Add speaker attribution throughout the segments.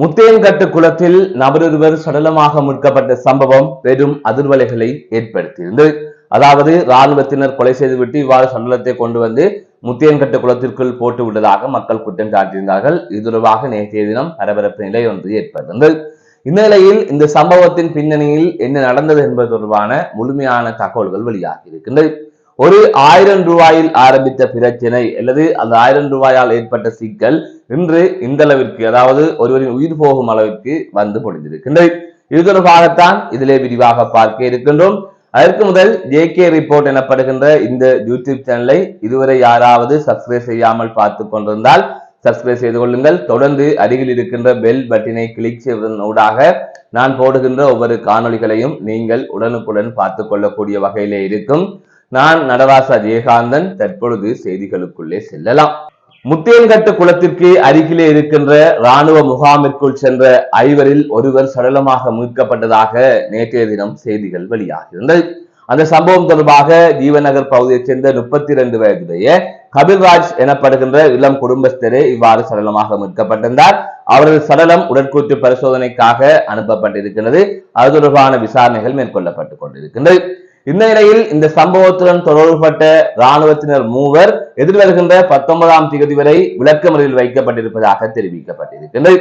Speaker 1: முத்தையன்கட்டு குளத்தில் நபரொருவர் சடலமாக மீட்கப்பட்ட சம்பவம் பெரும் அதிர்வலைகளை ஏற்படுத்தியிருந்தது. அதாவது இராணுவத்தினர் கொலை செய்துவிட்டு இவ்வாறு சடலத்தை கொண்டு வந்து முத்தையன்கட்டு குளத்திற்குள் போட்டு விட்டதாக மக்கள் குற்றம் சாட்டியிருந்தார்கள். இது தொடர்பாக நேற்றைய தினம் பரபரப்பு நிலை ஒன்று ஏற்பட்டிருந்தது. இந்நிலையில் இந்த சம்பவத்தின் பின்னணியில் என்ன நடந்தது என்பது தொடர்பான முழுமையான தகவல்கள் வெளியாகி இருக்கின்றது. ஒரு 1000 ரூபாயில் ஆரம்பித்த பிரச்சனை அல்லது அந்த 1000 ரூபாயால் ஏற்பட்ட சிக்கல் இன்று இந்த அளவிற்கு, அதாவது ஒருவரின் உயிர் போகும் அளவிற்கு வந்து முடிந்திருக்கின்றது. இது தொடர்பாகத்தான் இதிலே விரிவாக பார்க்க இருக்கின்றோம். அதற்கு முதல் ஜேகே ரிப்போர்ட் எனப்படுகின்ற இந்த யூடியூப் சேனலை இதுவரை யாராவது சப்ஸ்கிரைப் செய்யாமல் பார்த்து கொண்டிருந்தால் சப்ஸ்கிரைப் செய்து கொள்ளுங்கள். தொடர்ந்து அருகில் இருக்கின்ற பெல் பட்டினை கிளிக் செய்வதன் ஊடாக நான் போடுகின்ற ஒவ்வொரு காணொளிகளையும் நீங்கள் உடனுக்குடன் பார்த்து கொள்ளக்கூடிய வகையிலே இருக்கும். நான் நடராசா ஜெயகாந்தன். தற்பொழுது செய்திகளுக்குள்ளே செல்லலாம். முத்தையன்கட்டு குளத்திற்கு அருகிலே இருக்கின்ற இராணுவ முகாமிற்குள் சென்ற 5வரில் ஒருவர் சடலமாக மீட்கப்பட்டதாக நேற்றைய தினம் செய்திகள் வெளியாகியிருந்தது. அந்த சம்பவம் தொடர்பாக ஜீவநகர் பகுதியைச் சேர்ந்த 32 வயதுடைய கபில்ராஜ் எனப்படுகின்ற இளம் குடும்பஸ்தரே இவ்வாறு சடலமாக மீட்கப்பட்டிருந்தார். அவரது சடலம் உடற்கூற்று பரிசோதனைக்காக அனுப்பப்பட்டிருக்கிறது. அது தொடர்பான விசாரணைகள் மேற்கொள்ளப்பட்டுக் கொண்டிருக்கின்றது. இந்த நிலையில் இந்த சம்பவத்துடன் தொடர்புபட்ட இராணுவத்தினர் 3 எதிர்வருகின்ற 19ஆம் தேதி வரை விளக்கமறியலில் வைக்கப்பட்டிருப்பதாக தெரிவிக்கப்பட்டிருக்கின்றது.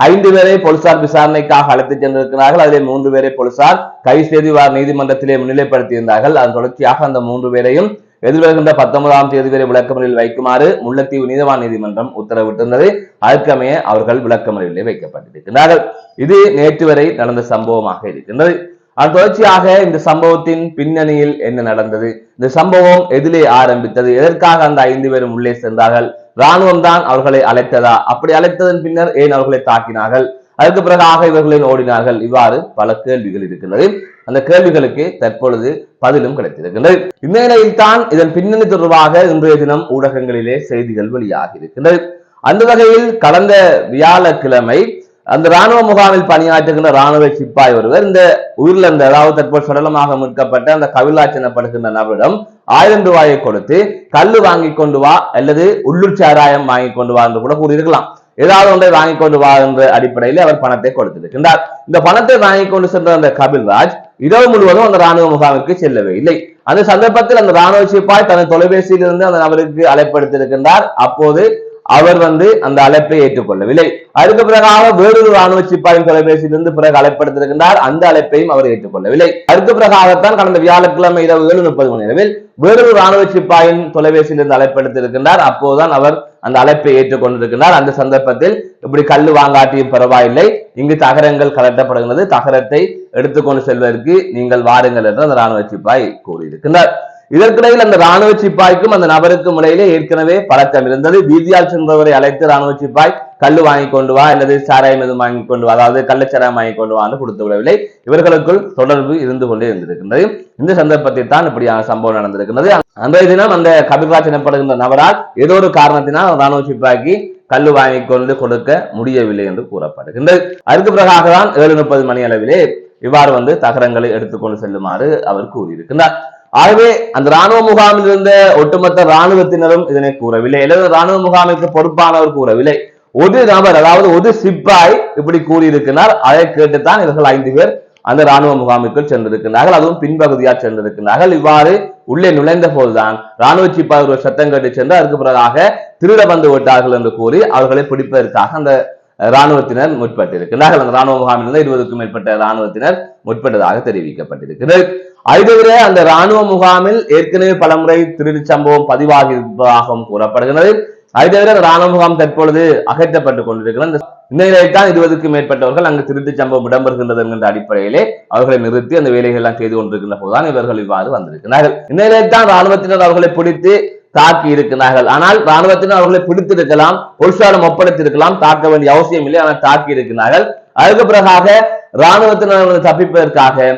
Speaker 1: 5 பேரை போலீசார் விசாரணைக்காக அழைத்துச் சென்றிருக்கிறார்கள். அதிலே 3 பேரை போலீசார் கைது செய்து நீதிமன்றத்திலே முன்னிலைப்படுத்தியிருந்தார்கள். அதன் தொடர்ச்சியாக அந்த 3 பேரையும் எதிர்வருகின்ற 19ஆம் தேதி வரை விளக்கமறியலில் வைக்குமாறு முல்லைத்தீவு நீதவான் நீதிமன்றம் உத்தரவிட்டிருந்தது. அதற்கமைய அவர்கள் விளக்கமறியலில் வைக்கப்பட்டிருக்கிறார்கள். இது நேற்று வரை நடந்த சம்பவமாக இருக்கின்றது. அதன் தொடர்ச்சியாக இந்த சம்பவத்தின் பின்னணியில் என்ன நடந்தது, இந்த சம்பவம் எதிலே ஆரம்பித்தது, எதற்காக அந்த 5 பேரும் உள்ளே சென்றார்கள், இராணுவம் தான் அவர்களை அழைத்ததா, அப்படி அழைத்ததன் பின்னர் ஏன் அவர்களை தாக்கினார்கள், அதற்கு பிறகாக இவர்களை ஓடினார்கள், இவ்வாறு பல கேள்விகள் இருக்கின்றது. அந்த கேள்விகளுக்கு தற்பொழுது பதிலும் கிடைத்திருக்கின்றது. இந்த நிலையில் தான் இதன் பின்னணி தொடர்பாக இன்றைய தினம் ஊடகங்களிலே செய்திகள் வெளியாகி இருக்கின்றது. அந்த வகையில் கடந்த வியாழக்கிழமை அந்த இராணுவ முகாமில் பணியாற்றுகின்ற இராணுவ சிப்பாய் ஒருவர் இந்த உயிரிழந்த, அதாவது தற்போது சடலமாக மீட்கப்பட்ட அந்த கபில்ராஜ் எனப்படுகின்ற நபரிடம் 1000 ரூபாயை கொடுத்து கல்லு வாங்கி கொண்டு வா அல்லது உள்ளூர் சாராயம் வாங்கி கொண்டு வா என்று கூட கூறியிருக்கலாம். ஏதாவது ஒன்றை வாங்கி கொண்டு வா என்ற அடிப்படையில் அவர் பணத்தை கொடுத்திருக்கின்றார். இந்த பணத்தை வாங்கி கொண்டு சென்ற அந்த கபில்ராஜ் இரவு முழுவதும் அந்த இராணுவ முகாமிற்கு செல்லவே இல்லை. அந்த சந்தர்ப்பத்தில் அந்த இராணுவ சிப்பாய் தனது தொலைபேசியில் இருந்து அந்த நபருக்கு அழைப்படுத்தியிருக்கின்றார். அப்போது அவர் அந்த அழைப்பை ஏற்றுக்கொள்ளவில்லை. அதுக்கு பிறகாக வேறொரு ராணுவ சிப்பாயின் தொலைபேசியிலிருந்து பிறகு அழைப்படுத்திருக்கின்றார். அந்த அழைப்பையும் அவர் ஏற்றுக்கொள்ளவில்லை. அதுக்கு பிறகாகத்தான் கடந்த வியாழக்கிழமை இரவு 7:30 மணி அளவில் வேறொரு ராணுவ சிப்பாயின் தொலைபேசியிலிருந்து அழைப்படுத்திருக்கின்றார். அப்போதுதான் அவர் அந்த அழைப்பை ஏற்றுக்கொண்டிருக்கிறார். அந்த சந்தர்ப்பத்தில் இப்படி கல்லு வாங்காட்டியும் பரவாயில்லை, இங்கு தகரங்கள் கலட்டப்படுகிறது, தகரத்தை எடுத்துக்கொண்டு செல்வதற்கு நீங்கள் வாருங்கள் என்று அந்த ராணுவ சிப்பாய் கூறியிருக்கிறார். இதற்கிடையில் அந்த ராணுவ சிப்பாய்க்கும் அந்த நபருக்கும் இடையிலே ஏற்கனவே பழக்கம் இருந்தது. வீதியால் சென்றவரை அழைத்து ராணுவ சிப்பாய் கல்லு வாங்கி கொண்டு வா அல்லது சாராயம் எதுவும் வாங்கி கொண்டு வா, அதாவது கள்ளச்சாராயம் வாங்கி கொண்டு வா என்று கொடுத்து விடவில்லை. இவர்களுக்குள் தொடர்பு இருந்து கொண்டே இருந்திருக்கின்றது. இந்த சந்தர்ப்பத்தில் தான் இப்படியான சம்பவம் நடந்திருக்கிறது. அன்றைய தினம் அந்த கபில்ராஜ் எனப்படுகின்ற நபரால் ஏதோ ஒரு காரணத்தினால் ராணுவ சிப்பாய்க்கு கல்லு வாங்கி கொண்டு கொடுக்க முடியவில்லை என்று கூறப்படுகின்றது. அதுக்கு பிறகாக தான் 7:30 மணி அளவிலே இவ்வாறு தகரங்களை எடுத்துக்கொண்டு செல்லுமாறு அவர் கூறியிருக்கிறார். ஆகவே அந்த ராணுவ முகாமில் இருந்த ஒட்டுமொத்த ராணுவத்தினரும் இதனை கூறவில்லை, அல்லது ராணுவ முகாமிற்கு பொறுப்பானவர் கூறவில்லை. ஒரு நபர், அதாவது ஒரு சிப்பாய் இப்படி கூறியிருக்கிறார். அதை கேட்டுத்தான் இவர்கள் 5 பேர் அந்த ராணுவ முகாமிற்குள் சென்றிருக்கிறார்கள். அதுவும் பின்பகுதியாக சென்றிருக்கிறார்கள். இவ்வாறு உள்ளே நுழைந்த போதுதான் ராணுவ சிப்பாய் ஒரு சத்தம் கேட்டு சென்று அதற்கு பிறகாக திருட வந்து விட்டார்கள் என்று கூறி அவர்களை பிடிப்பதற்காக அந்த இராணுவத்தினர் முற்பட்டிருக்கிறார்கள். அந்த ராணுவ முகாமில் இருந்த 20க்கும் மேற்பட்ட இராணுவத்தினர் முற்பட்டதாக தெரிவிக்கப்பட்டிருக்கிறது. அது தவிர அந்த ராணுவ முகாமில் ஏற்கனவே பலமுறை திருட்டு சம்பவம் பதிவாகி இருப்பதாகவும் கூறப்படுகிறது. அது தவிர ராணுவ முகாம் தற்பொழுது அகற்றப்பட்டுக் கொண்டிருக்கிறது. இந்த நிலையில் தான் 20க்கும் மேற்பட்டவர்கள் அங்கு திருட்டு சம்பவம் இடம்பெறுகின்றது என்கின்ற அடிப்படையிலே அவர்களை நிறுத்தி அந்த வேலைகள் எல்லாம் செய்து கொண்டிருக்கின்ற போதுதான் இவர்கள் இவ்வாறு வந்திருக்கிறார்கள். இந்த நிலையில் தான் ராணுவத்தினர் அவர்களை பிடித்து தாக்கி இருக்கிறார்கள். ஆனால் ராணுவத்தினர் அவர்களை பிடித்திருக்கலாம், போலீசாரும் ஒப்படைத்திருக்கலாம், தாக்க வேண்டிய அவசியம் இல்லை, ஆனால் தாக்கி இருக்கிறார்கள். அதுக்கு பிறகாக ராணுவத்தினர் தப்பிப்பதற்காக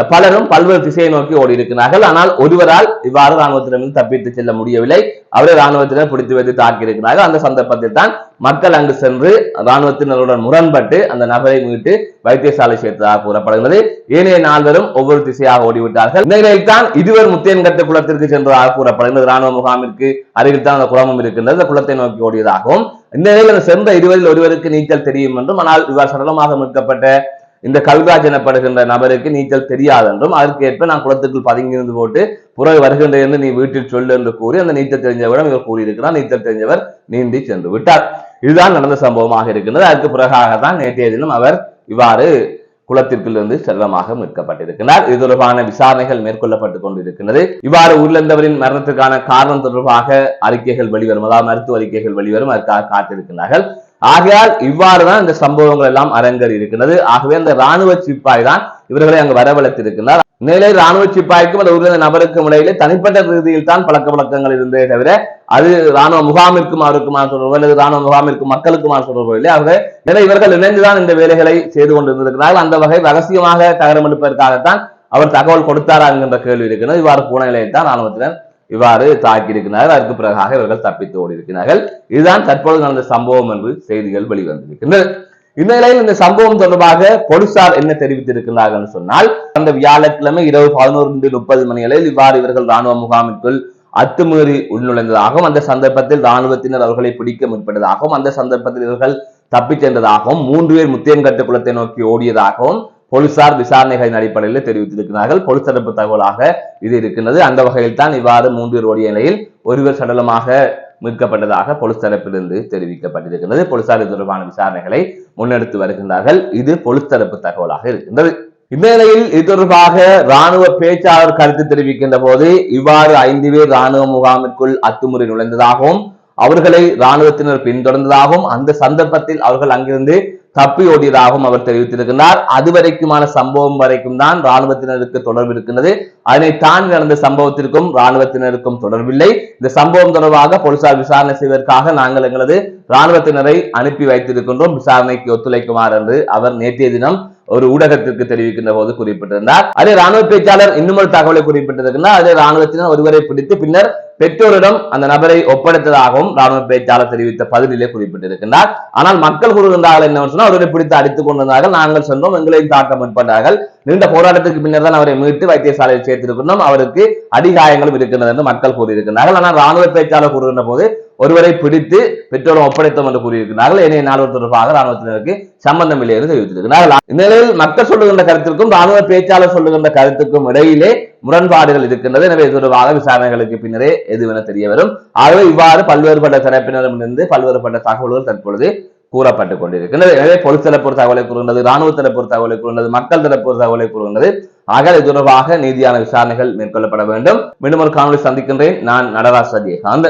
Speaker 1: பலரும் பல்வேறு திசையை நோக்கி ஓடி இருக்கிறார்கள். ஆனால் ஒருவரால் இவ்வாறு ராணுவத்தினரும் தப்பித்து செல்ல முடியவில்லை. அவரை ராணுவத்தினர் பிடித்து வைத்து தாக்கி இருக்கிறார்கள். அந்த சந்தர்ப்பத்தில் தான் மக்கள் அங்கு சென்று ராணுவத்தினருடன் முரண்பட்டு அந்த நபரை மீட்டு வைத்தியசாலை சேர்த்ததாக கூறப்படுகிறது. ஏனைய 4 ஒவ்வொரு திசையாக ஓடிவிட்டார்கள். இந்த நிலையில் தான் இதுவர் முத்தையன்கட்டு குளத்திற்கு சென்றதாக கூறப்படுகிறது. ராணுவ முகாமிற்கு அருகில் தான் அந்த குளமும் இருக்கின்றது. அந்த குளத்தை நோக்கி ஓடியதாகவும் இந்த நிலையில் சென்ற 20 ஒருவருக்கு நீச்சல் தெரியும் என்றும், ஆனால் இவ்வாறு சடலமாக மீட்கப்பட்ட இந்த கல்ராஜ் எனப்படுகின்ற நபருக்கு நீச்சல் தெரியாது என்றும், அதற்கேற்ப நான் குளத்துக்குள் பதுங்கியிருந்து போட்டு புறவை வருகின்றேன் என்று நீ வீட்டில் சொல்லு என்று கூறி அந்த நீச்சல் தெரிஞ்சவரிடம் இவர் கூறியிருக்கிறார். நீச்சல் தெரிஞ்சவர் நீந்தி சென்று விட்டார். இதுதான் நடந்த சம்பவமாக இருக்கின்றது. அதற்கு பிறகாகத்தான் நேற்றைய தினம் அவர் இவ்வாறு குளத்திற்குள் இருந்து செல்வமாக மீட்கப்பட்டிருக்கிறார். இது தொடர்பான விசாரணைகள் மேற்கொள்ளப்பட்டுக் கொண்டிருக்கிறது. இவ்வாறு உயிரிழந்தவரின் மரணத்துக்கான காரணம் தொடர்பாக அறிக்கைகள் வெளிவரும், அதாவது மருத்துவ அறிக்கைகள் வெளிவரும், அதற்காக காத்திருக்கிறார்கள். ஆகையால் இவ்வாறுதான் இந்த சம்பவங்கள் எல்லாம் அரங்கேறி இருக்கிறது. ஆகவே அந்த ராணுவ சிப்பாய் தான் இவர்களை அங்கு வரவழைத்திருக்கிறார். நிலை ராணுவ சிப்பாய்க்கும் அந்த உயிரிழந்த நபருக்கும் இடையிலே தனிப்பட்ட ரீதியில் தான் பழக்க வழக்கங்கள் இருந்தே தவிர அது ராணுவ முகாமிற்கும் அவருக்குமான தொடர்பு அல்லது ராணுவ முகாமிற்கும் மக்களுக்குமான தொடர்பு இல்லை. ஆகவே இவர்கள் இணைந்துதான் இந்த வேலைகளை செய்து கொண்டிருந்திருக்கிறார்கள். அந்த வகை ரகசியமாக தகரம் எடுப்பதற்காகத்தான் அவர் தகவல் கொடுத்தாரா என்கின்ற கேள்வி இருக்கிறது. இவ்வாறு பூன நிலையத்தான் ராணுவத்தினர் இவ்வாறு தாக்கி இருக்கிறார்கள். அதற்கு பிறகாக இவர்கள் தப்பித்து ஓடி இருக்கிறார்கள். இதுதான் தற்போது நடந்த சம்பவம் என்று செய்திகள் வெளிவந்திருக்கின்றன. இந்த நிலையில் இந்த சம்பவம் தொடர்பாக போலீசார் என்ன தெரிவித்திருக்கிறார்கள் சொன்னால், அந்த வியாழக்கிழமை இரவு 11:30 மணி அளவில் இவ்வாறு இவர்கள் ராணுவ முகாமிற்குள் அத்துமீறி உள்நுழைந்ததாகவும், அந்த சந்தர்ப்பத்தில் ராணுவத்தினர் அவர்களை பிடிக்க முற்பட்டதாகவும், அந்த சந்தர்ப்பத்தில் இவர்கள் தப்பிச் சென்றதாகவும், 3 பேர் முத்தியன்கட்டு குளத்தை நோக்கி ஓடியதாகவும் போலீசார் விசாரணைகளின் அடிப்படையில் தெரிவித்திருக்கிறார்கள். போலீஸ் தரப்பு தகவலாக இது இருக்கின்றது. அந்த வகையில் தான் இவ்வாறு 3 பேர் ஓடிய நிலையில் ஒருவர் சடலமாக மீட்கப்பட்டதாக போலீஸ் தரப்பிலிருந்து தெரிவிக்கப்பட்டிருக்கிறது. போலீசார் இது தொடர்பான விசாரணைகளை முன்னெடுத்து வருகின்றார்கள். இது போலீஸ் தரப்பு தகவலாக இருக்கின்றது. இந்த நிலையில் இது தொடர்பாக ராணுவ பேச்சாளர் கருத்து தெரிவிக்கின்ற போது இவ்வாறு 5 பேர் ராணுவ முகாமிற்குள் அத்துமுறை நுழைந்ததாகவும், அவர்களை ராணுவத்தினர் பின்தொடர்ந்ததாகவும், அந்த சந்தர்ப்பத்தில் அவர்கள் அங்கிருந்து தப்பி ஓடியதாகவும் அவர் தெரிவித்திருக்கிறார். அதுவரைக்குமான சம்பவம் வரைக்கும் தான் ராணுவத்தினருக்கு தொடர்பு இருக்கின்றது. அதனை தாண்டி நடந்த சம்பவத்திற்கும் ராணுவத்தினருக்கும் தொடர்பில்லை. இந்த சம்பவம் தொடர்பாக போலீசார் விசாரணை செய்வதற்காக நாங்கள் எங்களது ராணுவத்தினரை அனுப்பி வைத்திருக்கின்றோம், விசாரணைக்கு ஒத்துழைக்குமாறு என்று அவர் நேற்றைய தினம் ஒரு ஊடகத்திற்கு தெரிவிக்கின்ற போது குறிப்பிட்டிருந்தார். அதே ராணுவ பேச்சாளர் இன்னும் ஒரு தகவலை குறிப்பிட்டிருக்கிறார். அதே ராணுவத்தினர் ஒருவரை பிடித்து பின்னர் பெற்றோரிடம் அந்த நபரை ஒப்படைத்ததாகவும் ராணுவ பேச்சாளர் தெரிவித்த பதிலிலே குறிப்பிட்டிருக்கிறார். ஆனால் மக்கள் கூறுகின்றார்கள் என்னவென்று சொன்னால், அவரை பிடித்து அடித்துக் கொண்டிருந்தார்கள், நாங்கள் சென்றோம், எங்களையும் தாக்க முற்பட்டார்கள், நீண்ட போராட்டத்துக்கு பின்னர் தான் அவரை மீட்டு வைத்தியசாலையில் சேர்த்திருக்கின்றோம், அவருக்கு அடிகாயங்களும் இருக்கின்றது என்று மக்கள் கூறியிருக்கிறார்கள். ஆனால் ராணுவ பேச்சாளர் கூறுகின்ற போது ஒருவரை பிடித்து பெற்றோரும் ஒப்படைத்தோம் என்று கூறியிருக்கிறார்கள். ஏனைய நால்வர் தொடர்பாக ராணுவத்தினருக்கு சம்பந்தம் இல்லை என்று தெரிவித்திருக்கிறார்கள். இந்நிலையில் மக்கள் சொல்லுகின்ற கருத்திற்கும் ராணுவ பேச்சாளர் சொல்லுகின்ற கருத்துக்கும் இடையிலே முரண்பாடுகள் இருக்கின்றது. எனவே இது தொடர்பாக விசாரணைகளுக்கு பின்னரே எதுவென தெரிய வரும். ஆகவே இவ்வாறு பல்வேறுபட்ட தரப்பினரிடமிருந்து பல்வேறுபட்ட தகவல்கள் தற்பொழுது கூறப்பட்டுக் கொண்டிருக்கின்றது. எனவே போலீஸ் தரப்பு தகவலை கூறுகின்றது, ராணுவ தரப்பு தகவலை கூறுகின்றது, மக்கள் தரப்பு தகவலை கூறுகின்றது. ஆக இது தொடர்பாக நீதியான விசாரணைகள் மேற்கொள்ளப்பட வேண்டும். மீண்டும் ஒரு காணொலி சந்திக்கின்றேன். நான் நடராஜ் சஜயகாந்த்.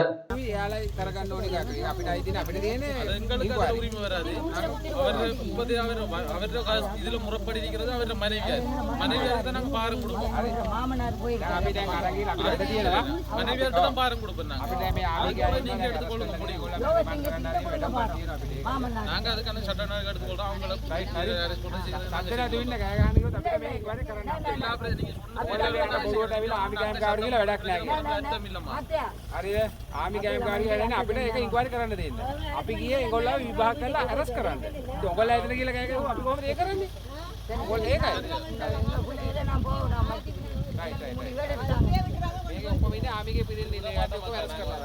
Speaker 2: අපිට ඒක ඉන්ක්වයරි කරන්න දෙන්න. අපි ගියේ ඒගොල්ලෝ විභාග කරලා අරස් කරන්න. ඉතින් ඔයගොල්ලෝ ඇවිත් කියලා කෑ අපි කොහොමද ඒක කරන්නේ? ඔයගොල්ලෝ ඒකයි. මේක ඔක්කොම ඉන්නේ ආමිගේ පිරිල්ල ඉන්නේ. ඒකට ඔක්කොම අරස් කරලා.